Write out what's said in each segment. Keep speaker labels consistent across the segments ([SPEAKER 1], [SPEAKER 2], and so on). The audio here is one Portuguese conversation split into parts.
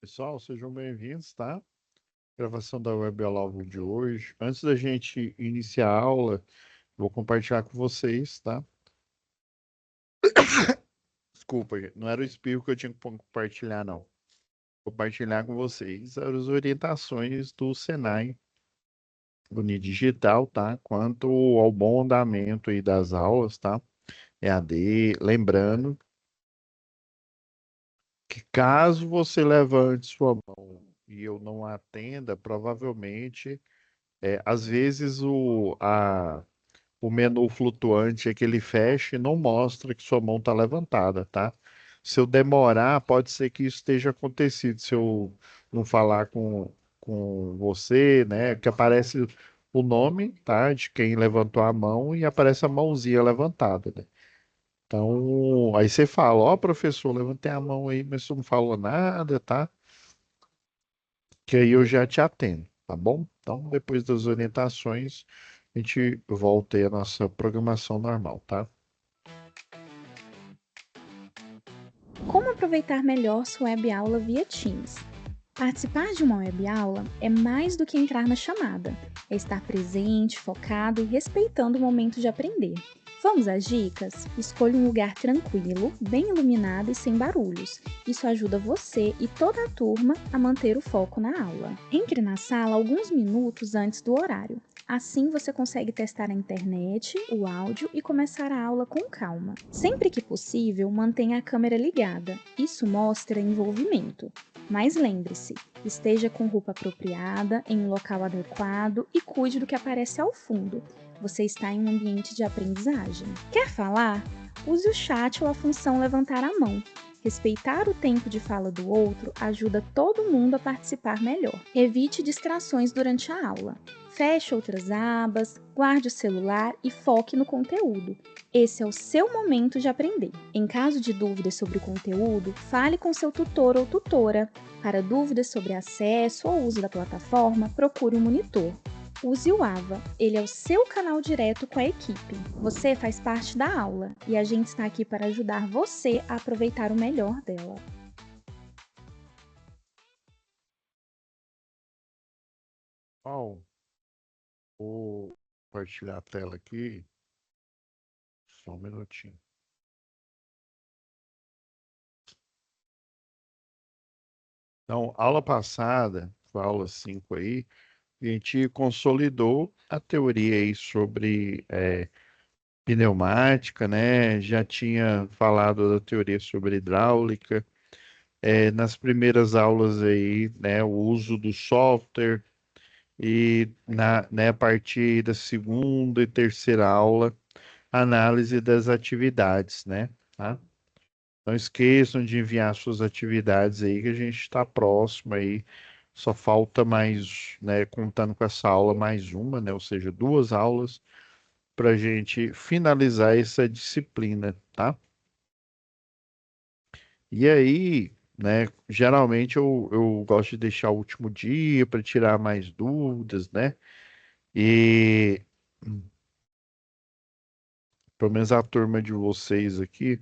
[SPEAKER 1] Pessoal, sejam bem-vindos, tá? Gravação da Webinar de hoje. Antes da gente iniciar a aula, vou compartilhar com vocês, tá? Desculpa, gente, não era o espirro que eu tinha que compartilhar, não. Compartilhar com vocês as orientações do Senai Unidigital, tá? Quanto ao bom andamento aí das aulas, tá? EAD, lembrando que caso você levante sua mão e eu não atenda, provavelmente, às vezes o menu flutuante é que ele fecha e não mostra que sua mão está levantada, tá? Se eu demorar, pode ser que isso esteja acontecido. Se eu não falar com você, né? Que aparece o nome, tá? De quem levantou a mão e aparece a mãozinha levantada, né? Então, aí você fala, ó, professor, levantei a mão aí, mas você não falou nada, tá? Que aí eu já te atendo, tá bom? Então, depois das orientações, a gente volta aí à nossa programação normal, tá?
[SPEAKER 2] Como aproveitar melhor sua web aula via Teams? Participar de uma web aula é mais do que entrar na chamada, é estar presente, focado e respeitando o momento de aprender. Vamos às dicas? Escolha um lugar tranquilo, bem iluminado e sem barulhos. Isso ajuda você e toda a turma a manter o foco na aula. Entre na sala alguns minutos antes do horário. Assim você consegue testar a internet, o áudio e começar a aula com calma. Sempre que possível, mantenha a câmera ligada. Isso mostra envolvimento. Mas lembre-se, esteja com roupa apropriada, em um local adequado e cuide do que aparece ao fundo. Você está em um ambiente de aprendizagem. Quer falar? Use o chat ou a função levantar a mão. Respeitar o tempo de fala do outro ajuda todo mundo a participar melhor. Evite distrações durante a aula. Feche outras abas, guarde o celular e foque no conteúdo. Esse é o seu momento de aprender. Em caso de dúvidas sobre o conteúdo, fale com seu tutor ou tutora. Para dúvidas sobre acesso ou uso da plataforma, procure um monitor. Use o AVA, ele é o seu canal direto com a equipe. Você faz parte da aula e a gente está aqui para ajudar você a aproveitar o melhor dela.
[SPEAKER 1] Bom, vou compartilhar a tela aqui. Só um minutinho. Então, aula passada, foi a aula 5 aí, a gente consolidou a teoria aí sobre pneumática, né? Já tinha falado da teoria sobre hidráulica. Nas primeiras aulas aí, né, o uso do software e né, a partir da segunda e terceira aula, análise das atividades, né? Tá? Não esqueçam de enviar suas atividades aí, que a gente está próximo aí. Só falta mais, né, contando com essa aula, mais uma, né? Ou seja, duas aulas para a gente finalizar essa disciplina, tá? E aí, né, geralmente eu gosto de deixar o último dia para tirar mais dúvidas, né? E pelo menos a turma de vocês aqui,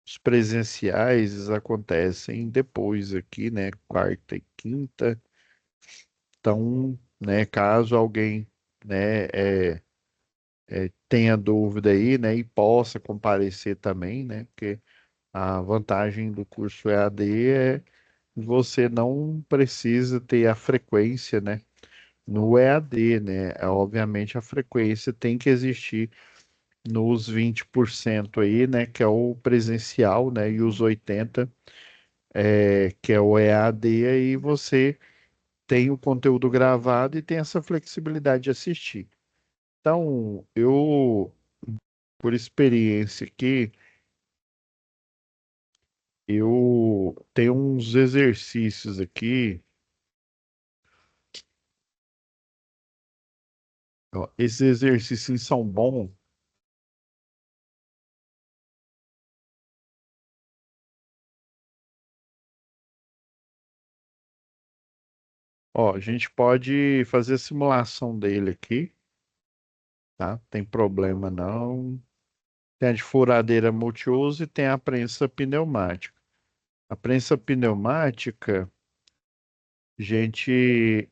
[SPEAKER 1] os presenciais eles acontecem depois aqui, né? Quarta e quinta. Então, né, caso alguém, né, tenha dúvida aí, né, e possa comparecer também, né? Porque a vantagem do curso EAD é você não precisa ter a frequência, né? No EAD, né? Obviamente a frequência tem que existir nos 20% aí, né? Que é o presencial, né? E os 80%, que é o EAD, aí você tem o conteúdo gravado e tem essa flexibilidade de assistir. Então, eu, por experiência aqui, eu tenho uns exercícios aqui. Ó, esses exercícios são bons. Ó, a gente pode fazer a simulação dele aqui, tá? Tem problema não. Tem a de furadeira multiuso e tem a prensa pneumática. A prensa pneumática, A gente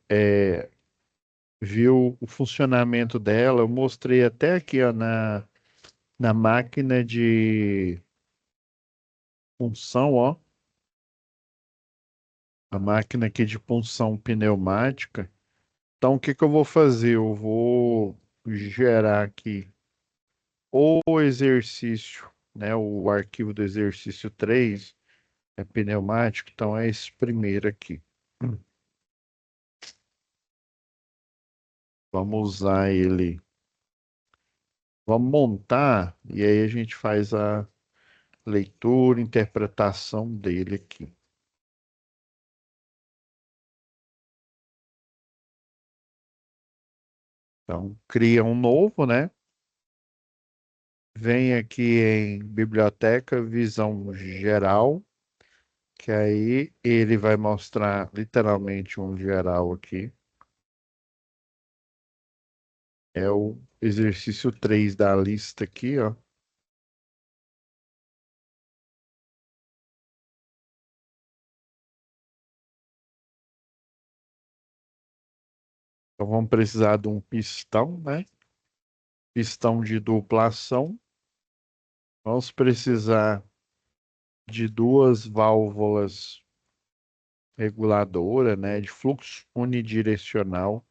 [SPEAKER 1] viu o funcionamento dela. Eu mostrei até aqui, ó, na máquina de punção, ó. A máquina aqui de punção pneumática. Então, o que que eu vou fazer? Eu vou gerar aqui o exercício, né? O arquivo do exercício 3 é pneumático, então é esse primeiro aqui. Vamos usar ele. Vamos montar e aí a gente faz a leitura, interpretação dele aqui. Então, cria um novo, né? Vem aqui em biblioteca, visão geral, que aí ele vai mostrar literalmente um geral aqui. É o exercício 3 da lista aqui, ó. Então vamos precisar de um pistão, né? Pistão de dupla ação. Vamos precisar de duas válvulas reguladoras, né? De fluxo unidirecional.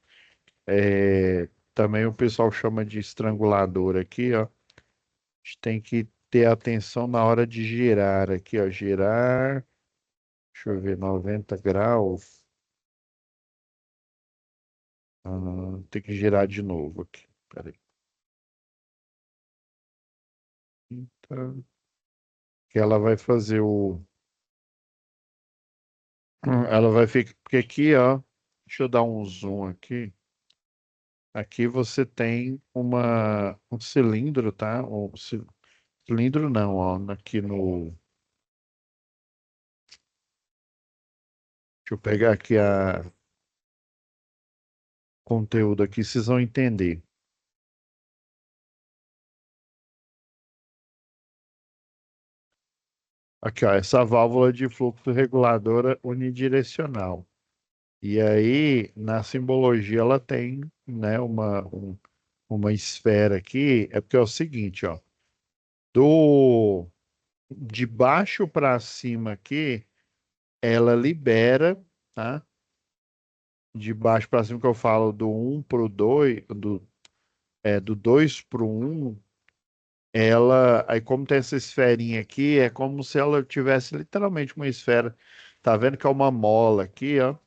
[SPEAKER 1] Também o pessoal chama de estrangulador aqui, ó. A gente tem que ter atenção na hora de girar aqui, ó. Girar, deixa eu ver, 90 graus. Tem que girar de novo aqui. Peraí. Então, que ela vai fazer o. Ela vai ficar. Porque aqui, ó. Deixa eu dar um zoom aqui. Aqui você tem um cilindro, tá? Cilindro não, ó. Aqui no. Deixa eu pegar aqui a conteúdo aqui, vocês vão entender. Aqui, ó, essa válvula de fluxo reguladora unidirecional. E aí, na simbologia, ela tem, né, uma esfera aqui. É porque é o seguinte, ó. Do de baixo para cima aqui, ela libera, tá? De baixo para cima que eu falo do um para o 2, do 2 para o 1, ela, aí como tem essa esferinha aqui, é como se ela tivesse literalmente uma esfera. Tá vendo que é uma mola aqui, ó?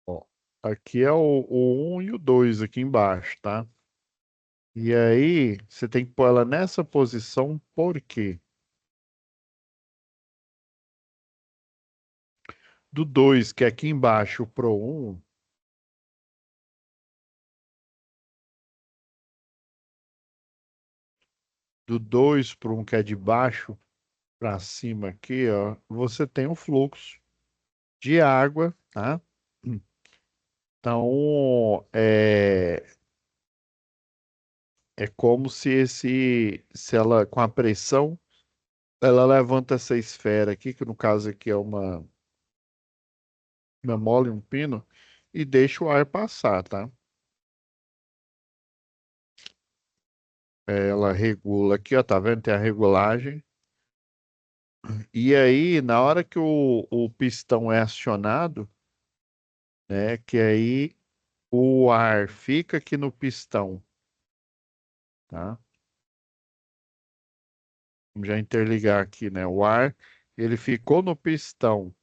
[SPEAKER 1] Ó, aqui é o 1 e o 2 aqui embaixo, tá? E aí, você tem que pôr ela nessa posição, por quê? Do 2 que é aqui embaixo, pro 1, do 2 pro 1 que é de baixo para cima aqui, ó, você tem um fluxo de água, tá? Então, é como se se ela, com a pressão, ela levanta essa esfera aqui, que no caso aqui é uma mola e um pino, e deixa o ar passar, tá? Ela regula aqui, ó, tá vendo? Tem a regulagem. E aí, na hora que o pistão é acionado, né, que aí o ar fica aqui no pistão, tá? Vamos já interligar aqui, né? O ar, ele ficou no pistão,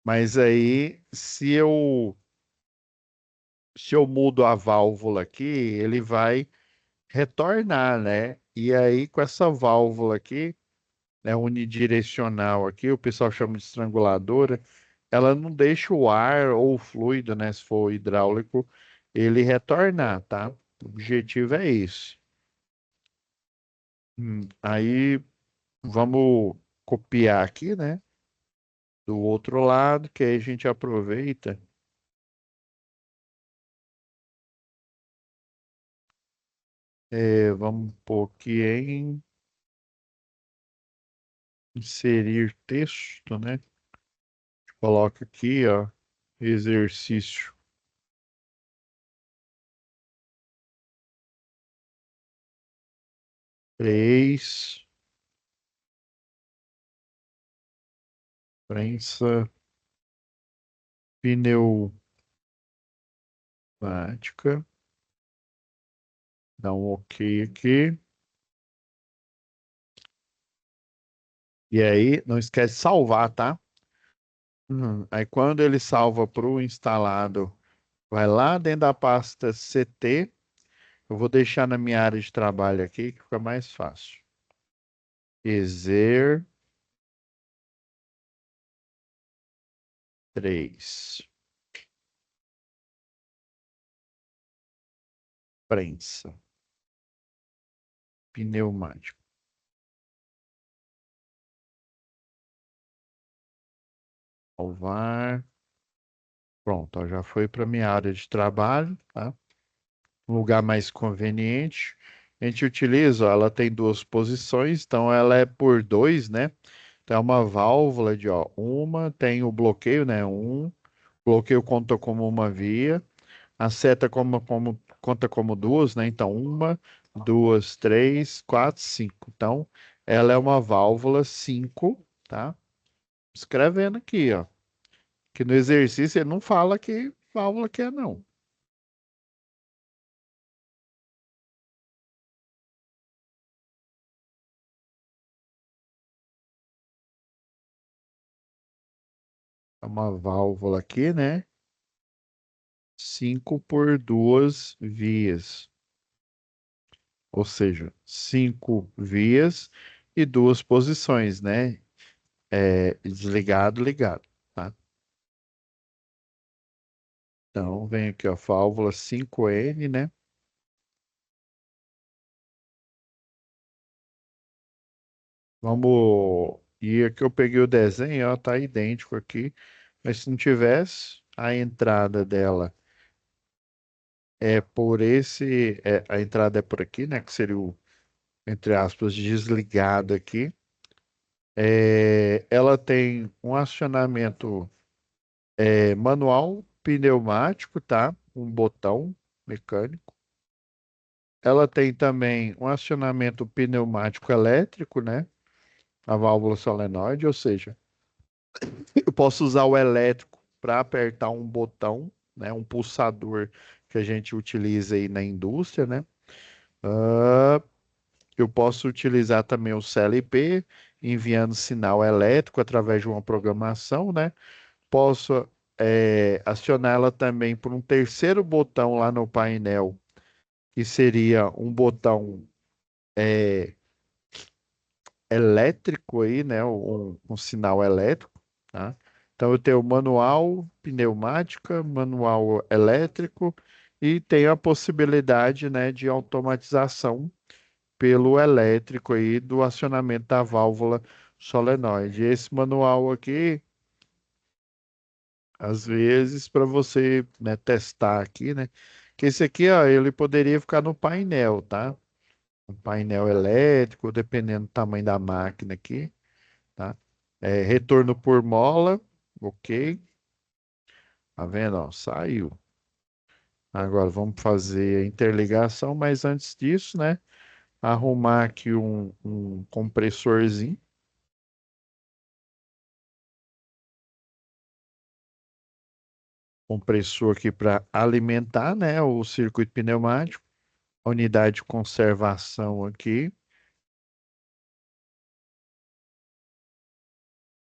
[SPEAKER 1] mas aí se eu mudo a válvula aqui, ele vai retornar, né? E aí com essa válvula aqui, né, unidirecional aqui, o pessoal chama de estranguladora, ela não deixa o ar ou o fluido, né, se for hidráulico, ele retornar, tá? O objetivo é esse. Aí vamos copiar aqui, né? do outro lado, que aí a gente aproveita. Vamos pôr aqui em inserir texto, né? Coloca aqui, ó, exercício 3, prensa pneumática. Dá um OK aqui. E aí, não esquece de salvar, tá? Aí quando ele salva para o instalado, vai lá dentro da pasta CT. Eu vou deixar na minha área de trabalho aqui, que fica mais fácil. Exer 3. Prensa. Pneumático. Salvar. Pronto, ó, já foi para minha área de trabalho, tá? Um lugar mais conveniente. A gente utiliza, ó, ela tem duas posições, então ela é por dois, né? Então é uma válvula de, ó, uma tem o bloqueio, né? Bloqueio conta como uma via, a seta conta como duas, né? Então uma, duas, três, quatro, cinco. Então ela é uma válvula 5, tá? Escrevendo aqui, ó. Que no exercício ele não fala que válvula que é, não. É uma válvula aqui, né? 5 por duas vias. Ou seja, 5 vias e duas posições, né? Desligado, ligado, tá? Então, vem aqui, ó, válvula 5N, né? Vamos. E aqui eu peguei o desenho, ó, tá idêntico aqui. Mas se não tivesse, a entrada dela é por esse. A entrada é por aqui, né? Que seria o, entre aspas, desligado aqui. Ela tem um acionamento manual, pneumático, tá? Um botão mecânico. Ela tem também um acionamento pneumático elétrico, né? A válvula solenoide, ou seja, eu posso usar o elétrico para apertar um botão, né? Um pulsador que a gente utiliza aí na indústria, né? Ah, eu posso utilizar também o CLP, enviando sinal elétrico através de uma programação, né? Posso acionar ela também por um terceiro botão lá no painel, que seria um botão elétrico aí, né? Um sinal elétrico, tá? Então eu tenho manual, pneumática, manual elétrico e tenho a possibilidade, né, de automatização pelo elétrico aí do acionamento da válvula solenoide. Esse manual aqui, às vezes, para você, né, testar aqui, né? Que esse aqui, ó, ele poderia ficar no painel, tá? Um painel elétrico, dependendo do tamanho da máquina aqui, tá? Retorno por mola, ok. Tá vendo? Ó, saiu. Agora vamos fazer a interligação, mas antes disso, né? Arrumar aqui um compressorzinho. Compressor aqui para alimentar, né? O circuito pneumático. A unidade de conservação aqui.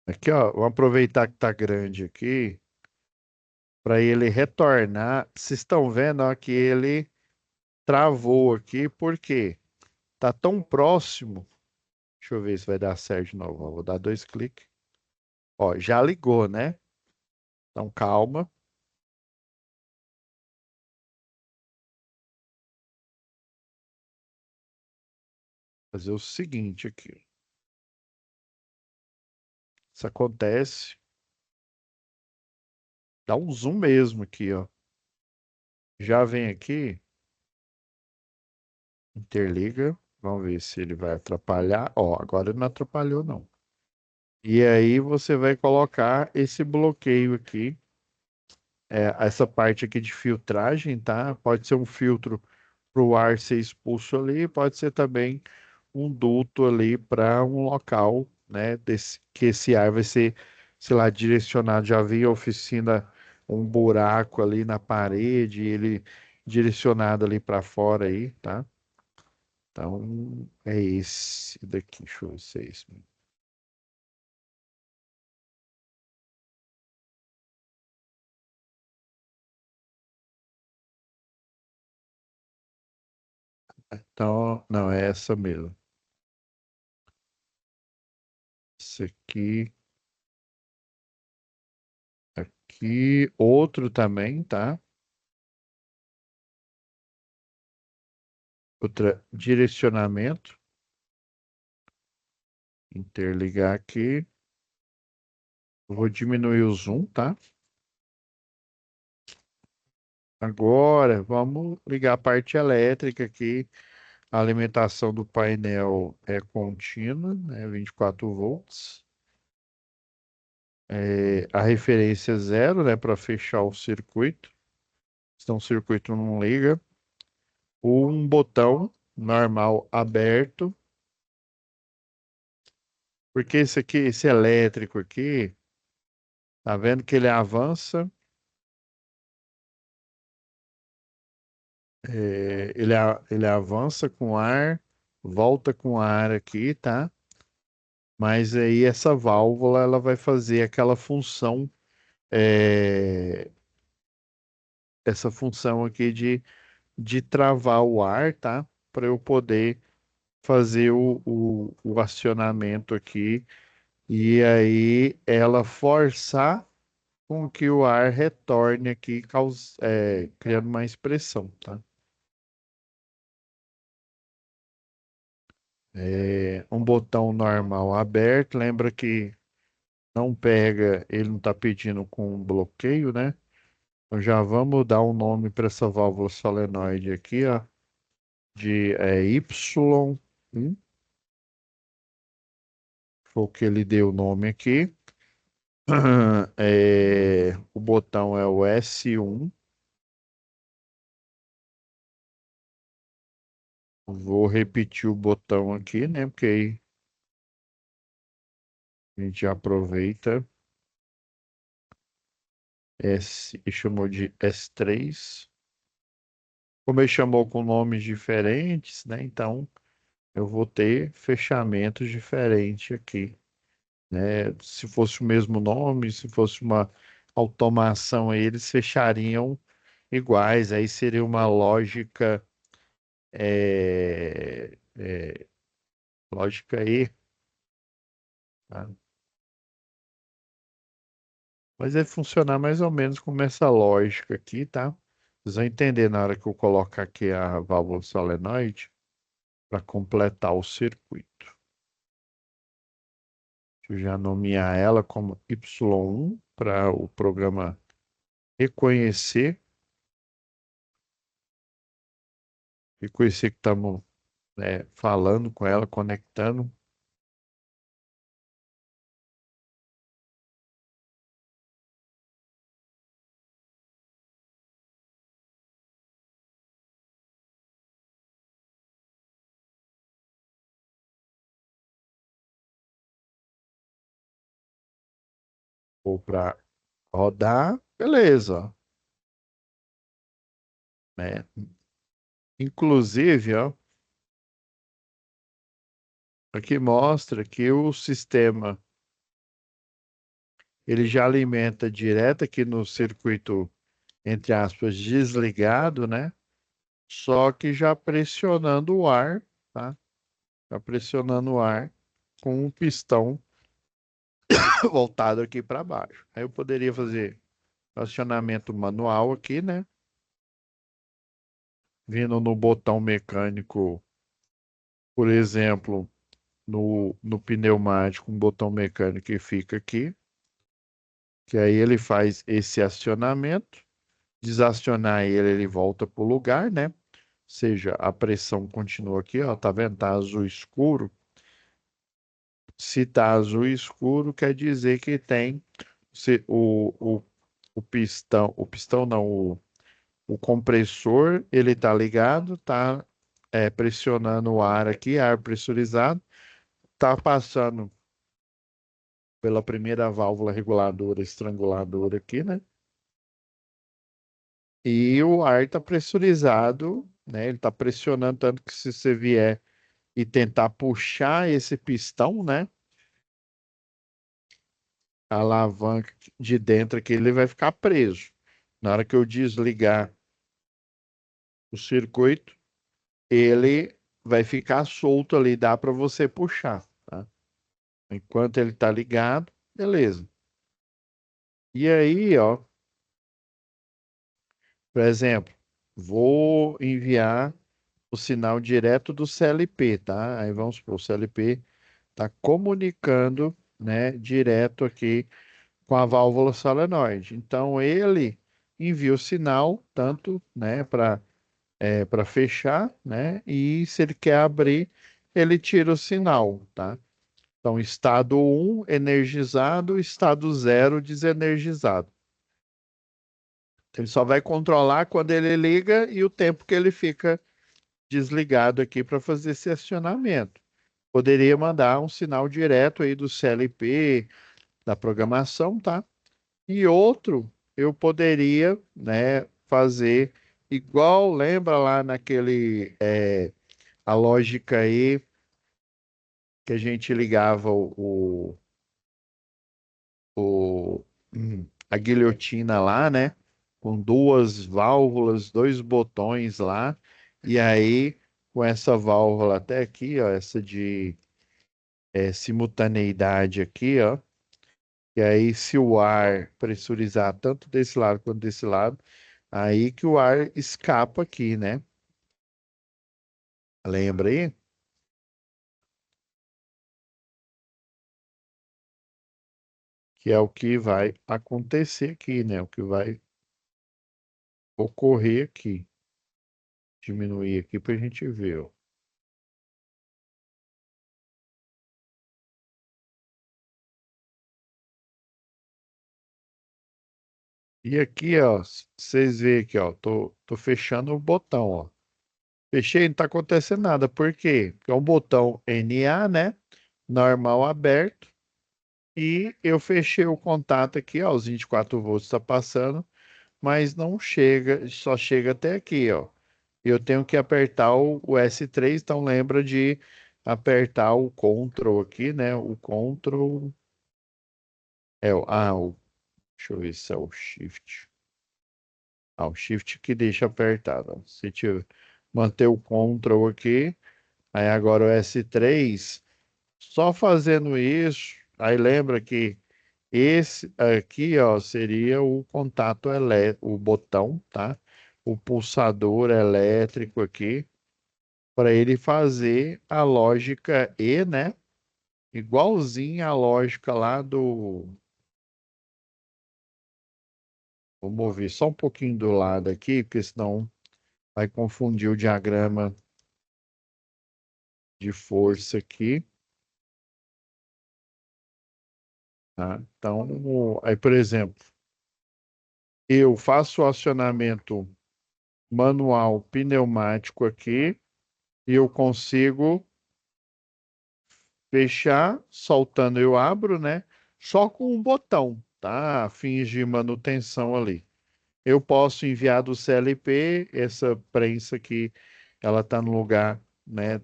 [SPEAKER 1] Aqui, ó. Vamos aproveitar que tá grande aqui para ele retornar. Vocês estão vendo, ó, que ele travou aqui, por quê? Tá tão próximo. Deixa eu ver se vai dar certo de novo. Ó, vou dar dois cliques. Ó, já ligou, né? Então calma. Fazer o seguinte aqui. Isso acontece. Dá um zoom mesmo aqui, ó. Já vem aqui, interliga. Vamos ver se ele vai atrapalhar. Ó, agora ele não atrapalhou, não. E aí você vai colocar esse bloqueio aqui, essa parte aqui de filtragem, tá? Pode ser um filtro para o ar ser expulso ali, pode ser também um duto ali para um local, né? Que esse ar vai ser, sei lá, direcionado. Já vi a oficina um buraco ali na parede, ele direcionado ali para fora aí, tá? Então é esse daqui, deixa eu ver se é esse mesmo. Então, não, é essa mesmo. Esse aqui, aqui, outro também, tá? Outra direcionamento, interligar aqui. Vou diminuir o zoom, tá? Agora, vamos ligar a parte elétrica aqui. A alimentação do painel é contínua, né? 24 volts. A referência é zero, né? Para fechar o circuito. Senão o circuito não liga. Um botão normal aberto. Porque esse aqui, esse elétrico aqui, tá vendo que ele avança? Ele avança com ar, volta com ar aqui, tá? Mas aí essa válvula ela vai fazer aquela função, é, essa função aqui de travar o ar, tá? Para eu poder fazer o acionamento aqui e aí ela forçar com que o ar retorne aqui, criando mais pressão, tá? Um botão normal aberto, lembra que não pega, ele não está pedindo com bloqueio, né? Então já vamos dar um nome para essa válvula solenoide aqui, ó, de Y1, foi o que ele deu o nome aqui. O botão é o S1. Vou repetir o botão aqui, né? Porque aí a gente já aproveita. Ele chamou de S3. Como ele chamou com nomes diferentes, né? Então eu vou ter fechamentos diferentes aqui, né? Se fosse o mesmo nome, se fosse uma automação, aí eles fechariam iguais. Aí seria uma lógica, lógica E, tá? Mas vai funcionar mais ou menos como essa lógica aqui, tá? Vocês vão entender na hora que eu colocar aqui a válvula solenoide para completar o circuito. Deixa eu já nomear ela como Y1 para o programa reconhecer que estamos, né, falando com ela, conectando. Ou para rodar, beleza, né? Inclusive, ó, aqui mostra que o sistema ele já alimenta direto aqui no circuito, entre aspas, desligado, né? Só que já pressionando o ar, tá? Já pressionando o ar com o pistão voltado aqui para baixo. Aí eu poderia fazer acionamento manual aqui, né? Vindo no botão mecânico, por exemplo, no pneumático, um botão mecânico que fica aqui. que aí ele faz esse acionamento, desacionar ele, ele volta para o lugar, né? Ou seja, a pressão continua aqui, ó, tá vendo? Tá azul escuro. Se tá azul escuro, quer dizer que tem o pistão, o pistão não, o compressor, ele tá ligado, tá pressionando o ar aqui, ar pressurizado, tá passando pela primeira válvula reguladora, estranguladora aqui, né? E o ar está pressurizado, né? Ele está pressionando tanto que se você vier e tentar puxar esse pistão, né? A alavanca de dentro aqui, ele vai ficar preso. Na hora que eu desligar o circuito, ele vai ficar solto ali, dá para você puxar, tá? Enquanto ele está ligado, beleza. E aí, ó, por exemplo, vou enviar o sinal direto do CLP, tá? Aí vamos supor, o CLP está comunicando, né, direto aqui com a válvula solenoide. Então ele envia o sinal tanto, né, para fechar, né, e se ele quer abrir, ele tira o sinal, tá? Então estado um energizado, estado zero desenergizado. Ele só vai controlar quando ele liga e o tempo que ele fica desligado aqui para fazer esse acionamento. Poderia mandar um sinal direto aí do CLP, da programação, tá? E outro, eu poderia, né, fazer igual, lembra lá naquele, a lógica aí que a gente ligava a guilhotina lá, né? Com duas válvulas, dois botões lá, e aí com essa válvula até aqui, ó, essa de simultaneidade aqui, ó. E aí, se o ar pressurizar tanto desse lado quanto desse lado, aí que o ar escapa aqui, né? Lembra aí? Que é o que vai acontecer aqui, né? O que vai ocorrer aqui. Diminuir aqui para a gente ver, ó. E aqui, ó, vocês veem aqui, ó, tô fechando o botão, ó. Fechei, não tá acontecendo nada. Por quê? Porque é um botão NA, né? Normal aberto. E eu fechei o contato aqui, ó, os 24 volts está passando, mas não chega, só chega até aqui, ó. Eu tenho que apertar o S3, então lembra de apertar o Ctrl aqui, né? O Ctrl deixa eu ver se é o Shift. Ah, o Shift que deixa apertado, ó. Se tiver, manter o Ctrl aqui, aí agora o S3, só fazendo isso, aí lembra que esse aqui, ó, seria o contato elétrico, o botão, tá? O pulsador elétrico aqui, para ele fazer a lógica E, né? Igualzinho a lógica lá do. Vou mover só um pouquinho do lado aqui, porque senão vai confundir o diagrama de força aqui, tá? Então, aí, por exemplo, eu faço o acionamento manual pneumático aqui e eu consigo fechar, soltando eu abro, né? Só com um botão, tá? Fins de manutenção ali. Eu posso enviar do CLP essa prensa aqui, ela tá no lugar, né?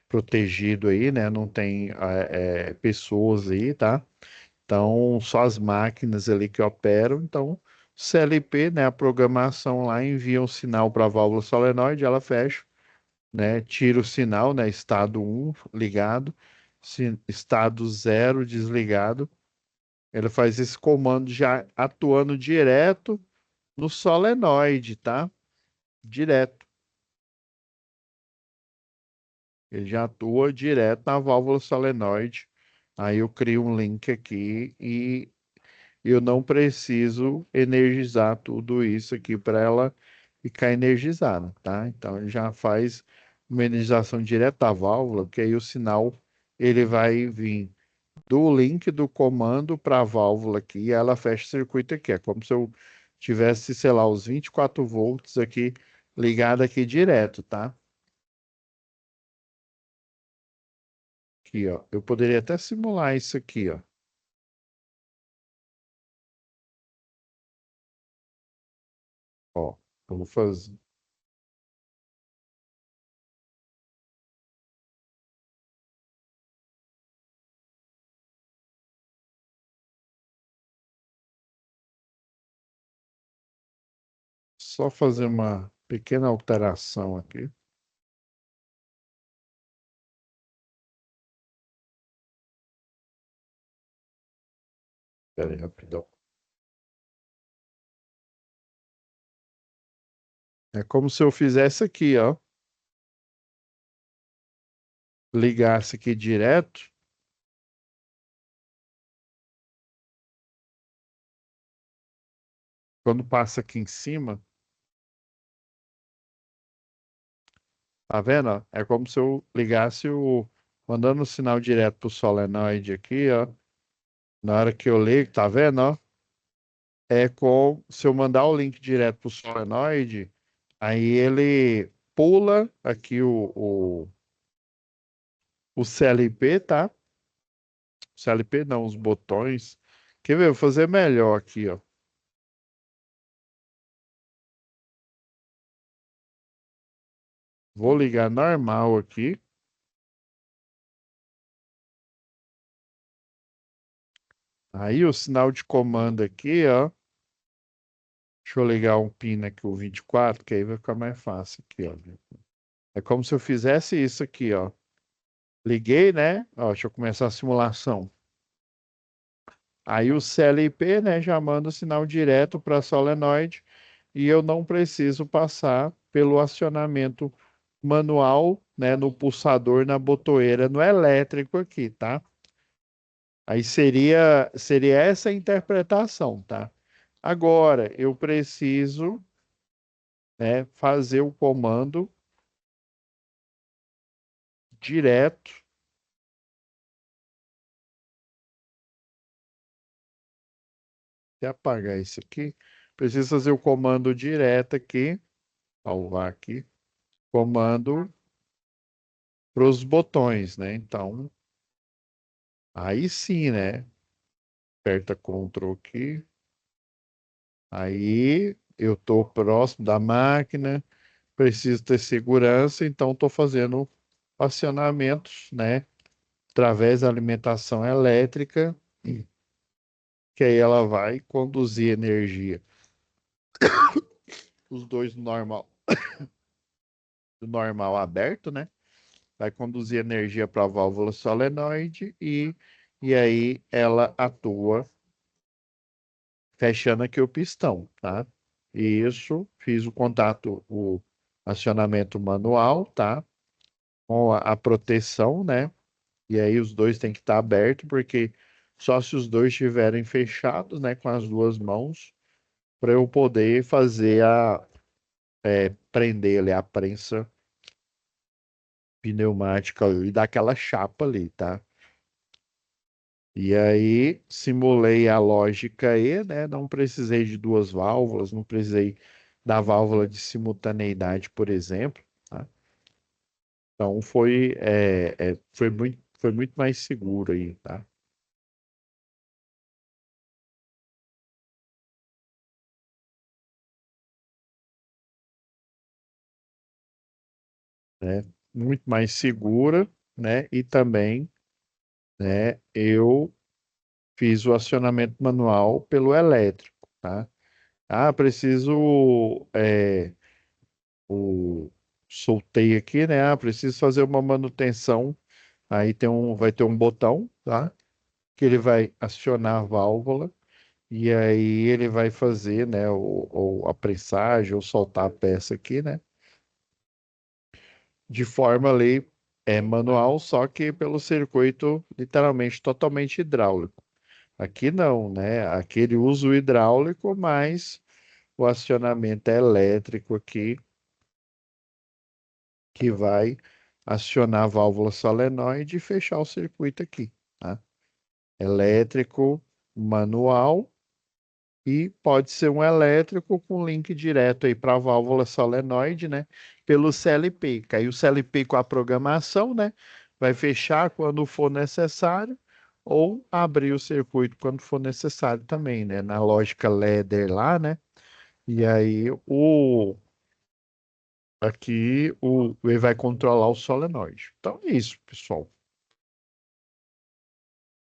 [SPEAKER 1] Protegido aí, né? Não tem pessoas aí, tá? Então, só as máquinas ali que operam. Então, CLP, né? A programação lá envia um sinal para a válvula solenoide, ela fecha, né? Tira o sinal, né? Estado um ligado, estado zero desligado. Ele faz esse comando já atuando direto no solenoide, tá? Direto. Ele já atua direto na válvula solenoide. Aí eu crio um link aqui e eu não preciso energizar tudo isso aqui para ela ficar energizada, tá? Então ele já faz uma energização direta da válvula, que aí o sinal ele vai vir do link do comando para a válvula aqui e ela fecha o circuito aqui. É como se eu tivesse, sei lá, os 24 volts aqui ligado aqui direto, tá? Aqui, ó. Eu poderia até simular isso aqui, ó. Ó, eu vou fazer. Só fazer uma pequena alteração aqui. Pera aí, rapidão. É como se eu fizesse aqui, ó. Ligasse aqui direto. Quando passa aqui em cima, tá vendo? Ó? É como se eu ligasse o. Mandando o sinal direto pro solenoide aqui, ó. Na hora que eu ligo, tá vendo, ó? É com. Se eu mandar o link direto pro solenoide, aí ele pula aqui o CLP, tá? CLP não, os botões. Quer ver? Eu vou fazer melhor aqui, ó. Vou ligar normal aqui. Aí o sinal de comando aqui, ó. Deixa eu ligar um pino aqui, o 24, que aí vai ficar mais fácil aqui, ó. É como se eu fizesse isso aqui, ó. Liguei, né? Ó, deixa eu começar a simulação. Aí o CLP, né, já manda o sinal direto para a solenoide e eu não preciso passar pelo acionamento manual, né, no pulsador, na botoeira, no elétrico aqui, tá? Aí seria essa a interpretação, tá? Agora, eu preciso, né, fazer o comando direto. Até apagar isso aqui. Preciso fazer o comando direto aqui. Salvar aqui. Comando para os botões, né? Então, aí sim, né? Aperta Ctrl aqui. Aí eu estou próximo da máquina. Preciso ter segurança, então estou fazendo acionamentos, né? Através da alimentação elétrica, que aí ela vai conduzir energia. Os dois do normal aberto, né? Vai conduzir energia para a válvula solenoide e aí ela atua fechando aqui o pistão, tá? Isso, fiz o contato, o acionamento manual, tá? Com a proteção, né? E aí os dois têm que estar abertos, porque só se os dois estiverem fechados, né, com as duas mãos, para eu poder fazer prender ali a prensa pneumática e dar aquela chapa ali, tá? E aí simulei a lógica E, né? Não precisei de duas válvulas, não precisei da válvula de simultaneidade, por exemplo, tá? Então foi muito mais seguro aí, tá? Né? Muito mais segura, né? E também, né? Eu fiz o acionamento manual pelo elétrico, tá? Ah, preciso o soltei aqui, né? Ah, preciso fazer uma manutenção. Aí vai ter um botão, tá? Que ele vai acionar a válvula e aí ele vai fazer, né, a pressagem ou soltar a peça aqui, né? De forma ali manual, só que pelo circuito literalmente totalmente hidráulico. Aqui não, né? Aqui ele usa o hidráulico, mas o acionamento é elétrico aqui, que vai acionar a válvula solenoide e fechar o circuito aqui, tá? Elétrico manual e pode ser um elétrico com link direto aí para a válvula solenoide, né? Pelo CLP. Que aí o CLP com a programação, né? Vai fechar quando for necessário ou abrir o circuito quando for necessário também, né? Na lógica ladder lá, né? E aí ele vai controlar o solenoide. Então é isso, pessoal.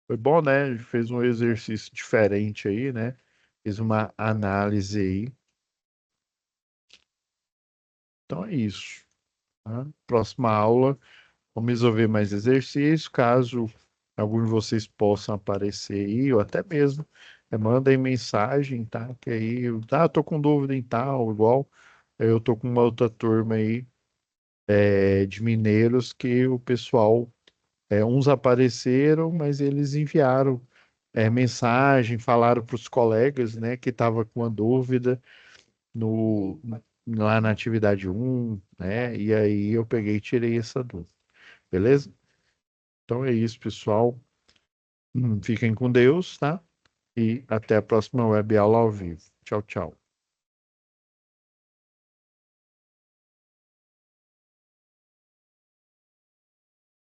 [SPEAKER 1] Foi bom, né? Fez um exercício diferente aí, né? Fez uma análise aí. Então é isso, tá? Próxima aula, vamos resolver mais exercícios. Caso algum de vocês possam aparecer aí, ou até mesmo mandem mensagem, tá? Que aí, tô com dúvida em tal, igual eu tô com uma outra turma aí de mineiros que o pessoal, uns apareceram, mas eles enviaram mensagem, falaram para os colegas, né, que estava com uma dúvida no, lá na atividade um, né? E aí eu peguei e tirei essa dúvida, beleza? Então é isso, pessoal. Fiquem com Deus, tá? E até a próxima web aula ao vivo. Tchau, tchau.